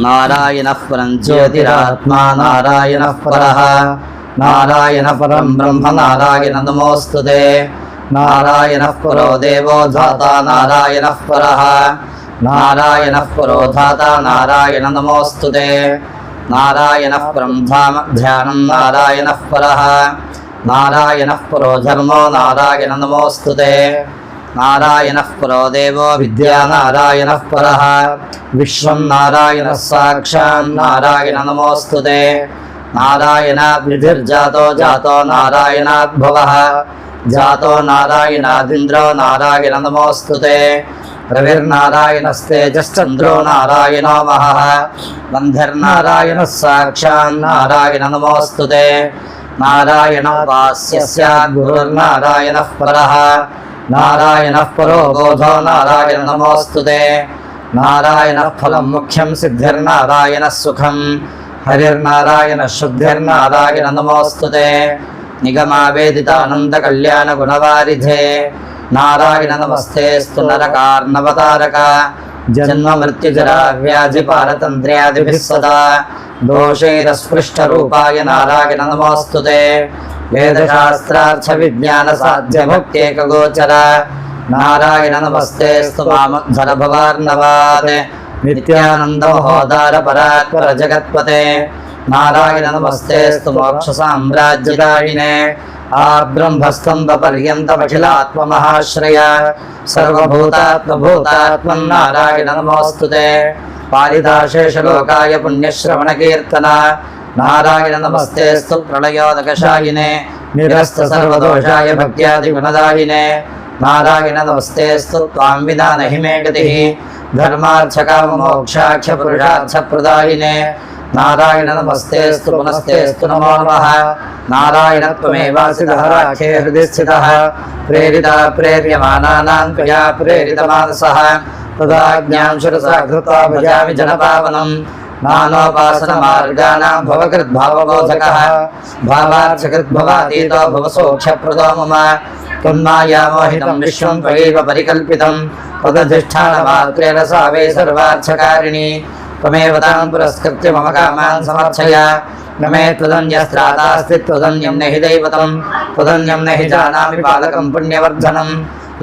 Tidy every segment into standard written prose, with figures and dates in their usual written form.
नारायणः परं ज्योतिरात्मा नारायणः परः नारायणः परं ब्रह्म नारायण नमोऽस्तुते नारायणः परो देवो धाता नारायणः परः नारायणः परो धाता नारायण नमोऽस्तुते नारायणः परं धाम ध्यानं नारायणः परः नारायणः परो धर्मो नारायण नमोऽस्तुते नारायणः परो देवो विद्या नारायणः परः विश्वं नारायणः साक्षात् नारायण नमोऽस्तुते नारायणात् विधिर्जातो जातो नारायणात् भवः जातो नारायणादिन्द्रो नारायण नमोऽस्तुते रविर्नारायणस्तेजश्चन्द्रो नारायणो महः बन्धिर्नारायणः साक्षात् नारायण नमोऽस्तुते नारायणोपास्यस्यात् गुरुर्नारायणः परः नारायणः परो बोधो नारायण नमोऽस्तुते नारायणः फलं मुख्यं सिद्धिर्नारायणः सुखं हरिर्नारायणः शुद्धिर्नारायण नमोऽस्तुते निगमावेदितानन्दकल्याणगुणवारिधे नारायण नमस्तेऽस्तु नरकार्णवतारक जन्म मृत्युजरा व्याधिपारतन्त्र्यादिभिः सदा दोषैरस्पृष्टरूपाय नारायण नमोऽस्तुते वेदशास्त्रार्थविज्ञानसाध्यभक्त्येकगोचर नारायण नमस्तेऽस्तु मामध्वरभवार्णवात् नित्यानन्दमहोदारपरात्पर जगत्पते नारायण नमस्तेऽस्तु मोक्षसाम्राज्यदायिने आब्रह्मस्तम्भपर्यन्तमखिलात्ममहाश्रय सर्वभूतात्मभूतात्मन्नारायण नमोऽस्तुते पालिताशेषलोकाय पुण्यश्रवणकीर्तन नारायण नमस्तेऽस्तु प्रलयोदकशायिने निरस्त सर्वदोषाय भक्त्यादिगुणदायिने नारायण नमस्तेऽस्तु त्वां विना नहि मे गतिः धर्मार्थकाममोक्षाख्यपुरुषार्थप्रदायिने नारायण नमस्तेऽस्तु पुनस्तेऽस्तु नमो नमः नारायण त्वमेवासिदहराख्ये हृदि स्थितः प्रेरिता प्रेर्यमानानां त्वया प्रेरितमानसः तदाज्ञां शिरसा कृत्वा भजामि जनपावनं नानोपासनमार्गाणां भवकृद्भावबोधकः भावार्थकृद्भवातीतो भवसोख्यप्रदो मम त्वन्मायामोहितं विश्वं त्वयैव परिकल्पितं तदधिष्ठानमात्रेण सा वै सर्वार्थकारिणी त्वमेव तां पुरस्कृत्य मम कामान् समर्थय न मे त्वदन्यस्त्रातास्ति त्वदन्यं न हि दैवतं त्वदन्यं न हि जानामि पालकं पुण्यवर्धनं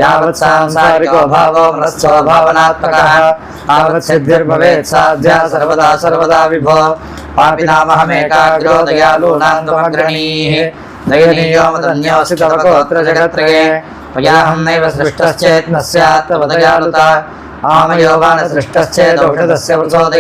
यावत् सांसारिको भावो मनश्चो भावनात्मकः तावत् सिद्धिर्भवेत् साध्या सर्वदा सर्वदा विभो पापिनामहमेकाग्रो दयालूनां त्वमग्रणीः दयनीयो मदन्योऽसि तव गोत्र जगत्त्रये त्वयाहं नैव सृष्टश्चेत् न स्यात् तव दयालुता आमयो वा न सृष्टश्चेदौषधस्य वृथोदय